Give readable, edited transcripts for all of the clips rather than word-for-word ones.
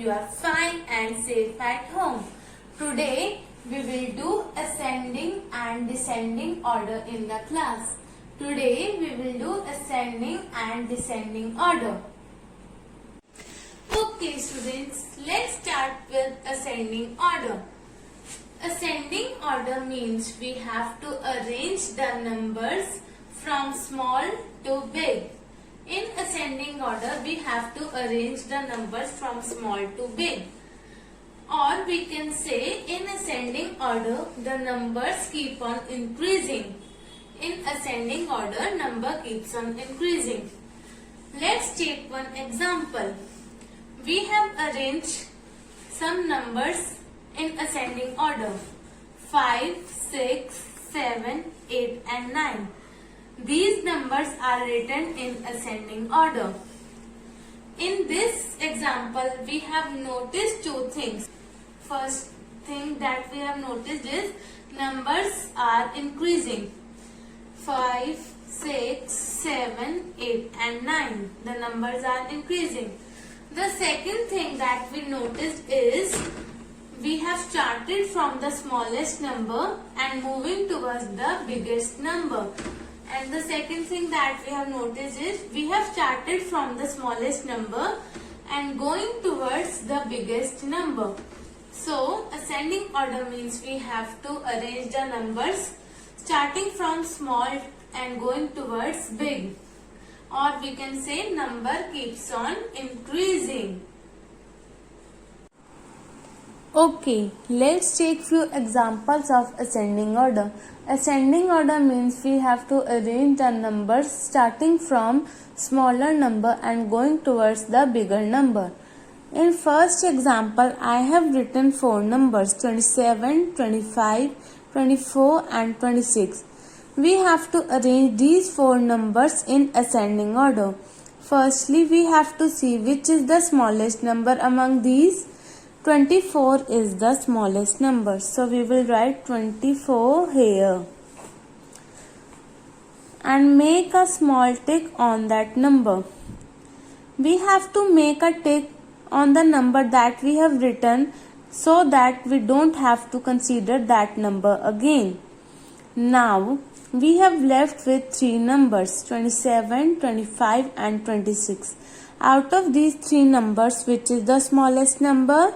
you are fine and safe at home. Today we will do ascending and descending order in the class. Today we will do ascending and descending order. Okay students, let's start with ascending order. Ascending order means we have to arrange the numbers from small to big. In ascending order, we have to arrange the numbers from small to big. Or we can say in ascending order, the numbers keep on increasing. In ascending order, number keeps on increasing. Let's take one example. We have arranged some numbers in ascending order. 5, 6, 7, 8 and 9. These numbers are written in ascending order. In this example, we have noticed two things. First thing that we have noticed is numbers are increasing. 5, 6, 7, 8 and 9. The numbers are increasing. The second thing that we noticed is we have started from the smallest number and moving towards the biggest number. And the second thing that we have noticed is we have started from the smallest number and going towards the biggest number. So ascending order means we have to arrange the numbers starting from small and going towards big. Or we can say number keeps on increasing. Okay, let's take few examples of ascending order. Ascending order means we have to arrange the numbers starting from smaller number and going towards the bigger number. In first example, I have written 4 numbers 27, 25, 24 and 26. We have to arrange these 4 numbers in ascending order. Firstly, we have to see which is the smallest number among these. 24 is the smallest number. So we will write 24 here. And make a small tick on that number. We have to make a tick on the number that we have written so that we don't have to consider that number again. Now we have left with 3 numbers 27, 25 and 26. Out of these 3 numbers, which is the smallest number?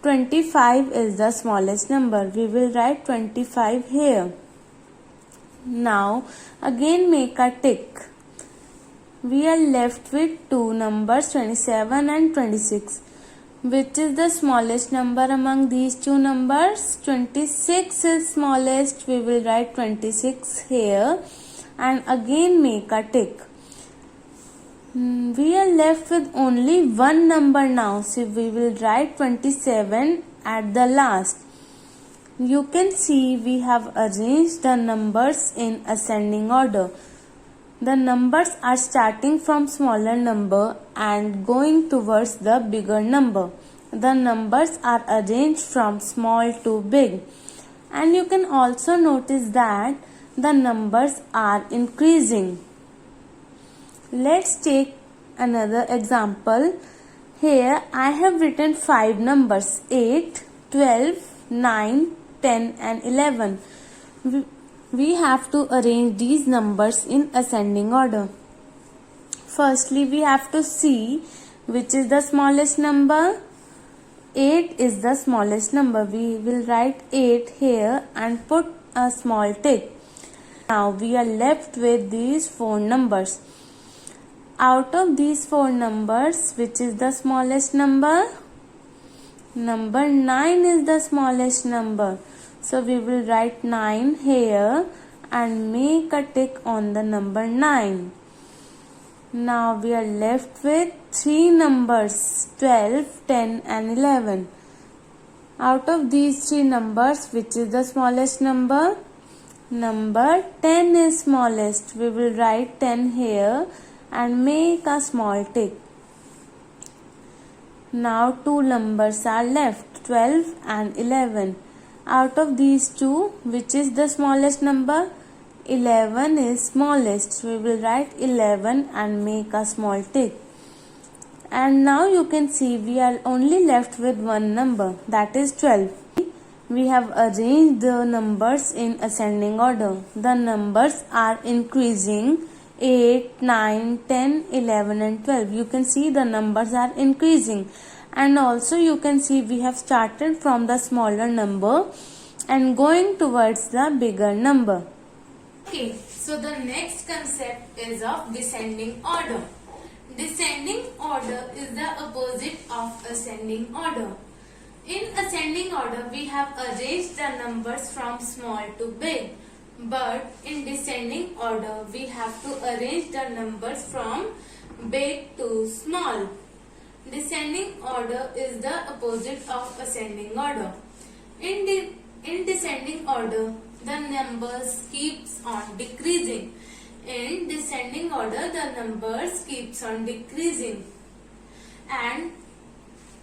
25 is the smallest number. We will write 25 here. Now again make a tick. We are left with 2 numbers 27 and 26. Which is the smallest number among these 2 numbers? 26 is smallest. We will write 26 here and again make a tick. We are left with only 1 number now, so we will write 27 at the last. You can see we have arranged the numbers in ascending order. The numbers are starting from smaller number and going towards the bigger number. The numbers are arranged from small to big. And you can also notice that the numbers are increasing. Let's take another example. Here I have written 5 numbers 8, 12, 9, 10 and 11. We have to arrange these numbers in ascending order. Firstly, we have to see which is the smallest number. 8 is the smallest number. We will write 8 here and put a small tick. Now we are left with these 4 numbers. Out of these 4 numbers, which is the smallest number? Number 9 is the smallest number. So we will write 9 here and make a tick on the number 9. Now we are left with 3 numbers 12, 10 and 11. Out of these 3 numbers, which is the smallest number? Number 10 is smallest. We will write 10 here and make a small tick. Now 2 numbers are left 12 and 11. Out of these 2, which is the smallest number? 11 is smallest. We will write 11 and make a small tick. And now you can see we are only left with one number, that is 12. We have arranged the numbers in ascending order. The numbers are increasing 8, 9, 10, 11 and 12. You can see the numbers are increasing. And also you can see we have started from the smaller number and going towards the bigger number. Okay, so the next concept is of descending order. Descending order is the opposite of ascending order. In ascending order, we have arranged the numbers from small to big. But in descending order, we have to arrange the numbers from big to small. Descending order is the opposite of ascending order. In descending order, the numbers keeps on decreasing. In descending order, the numbers keeps on decreasing. And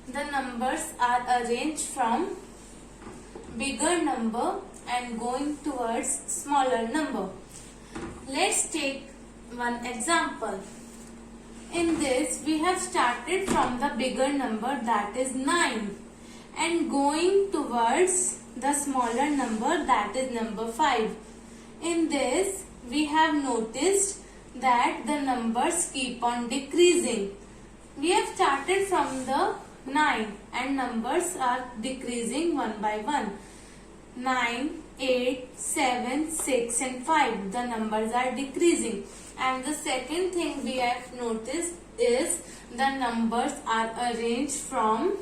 the numbers are arranged from bigger number and going towards smaller number. Let's take one example. In this, we have started from the bigger number, that is 9, and going towards the smaller number, that is number 5. In this, we have noticed that the numbers keep on decreasing. We have started from the 9 and numbers are decreasing one by one. 9, 8, 7, 6 and 5. The numbers are decreasing. And the second thing we have noticed is the numbers are arranged from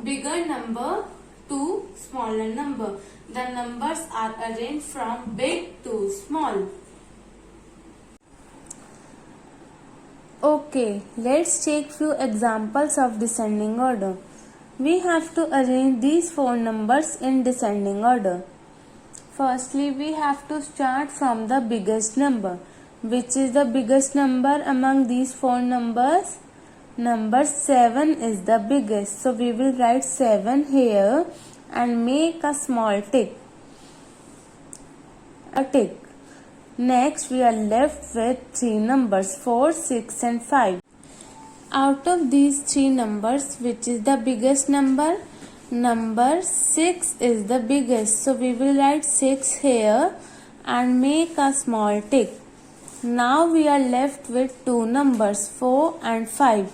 bigger number to smaller number. The numbers are arranged from big to small. Okay, let's take few examples of descending order. We have to arrange these four numbers in descending order. Firstly, we have to start from the biggest number. Which is the biggest number among these four numbers? Number 7 is the biggest. So we will write 7 here and make a small tick. A tick. Next, we are left with 3 numbers, 4, 6 and 5. Out of these 3 numbers, which is the biggest number? Number 6 is the biggest. So we will write 6 here and make a small tick. Now we are left with 2 numbers, 4 and 5.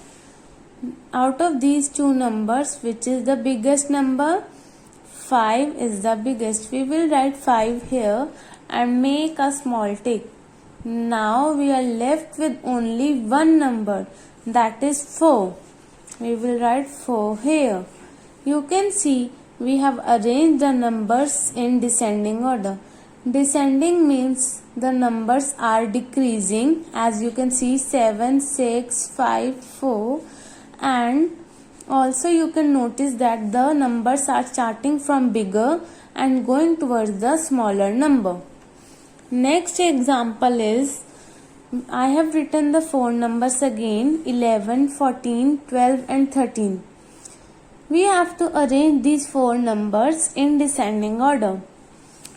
Out of these 2 numbers, which is the biggest number? 5 is the biggest. We will write 5 here and make a small tick. Now we are left with only one number, that is 4. We will write 4 here. You can see we have arranged the numbers in descending order. Descending means the numbers are decreasing, as you can see 7, 6, 5, 4, and also you can notice that the numbers are starting from bigger and going towards the smaller number. Next example is, I have written the 4 numbers again, 11, 14, 12 and 13. We have to arrange these 4 numbers in descending order.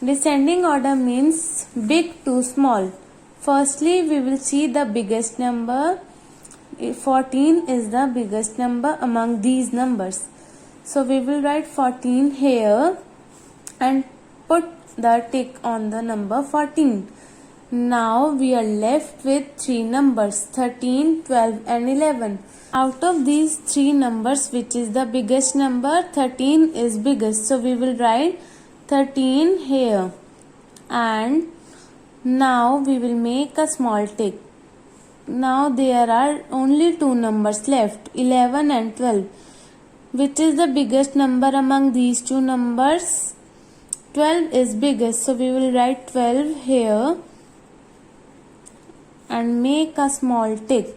Descending order means big to small. Firstly, we will see the biggest number. 14 is the biggest number among these numbers. So we will write 14 here and put the tick on the number 14. Now we are left with 3 numbers, 13, 12 and 11. Out of these 3 numbers, which is the biggest number? 13 is biggest. So we will write 13 here. And now we will make a small tick. Now there are only 2 numbers left, 11 and 12. Which is the biggest number among these 2 numbers? 12 is biggest. So we will write 12 here and make a small tick.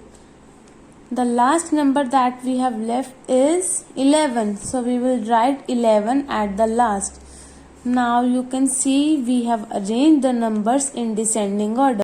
The last number that we have left is 11. So we will write 11 at the last. Now you can see we have arranged the numbers in descending order.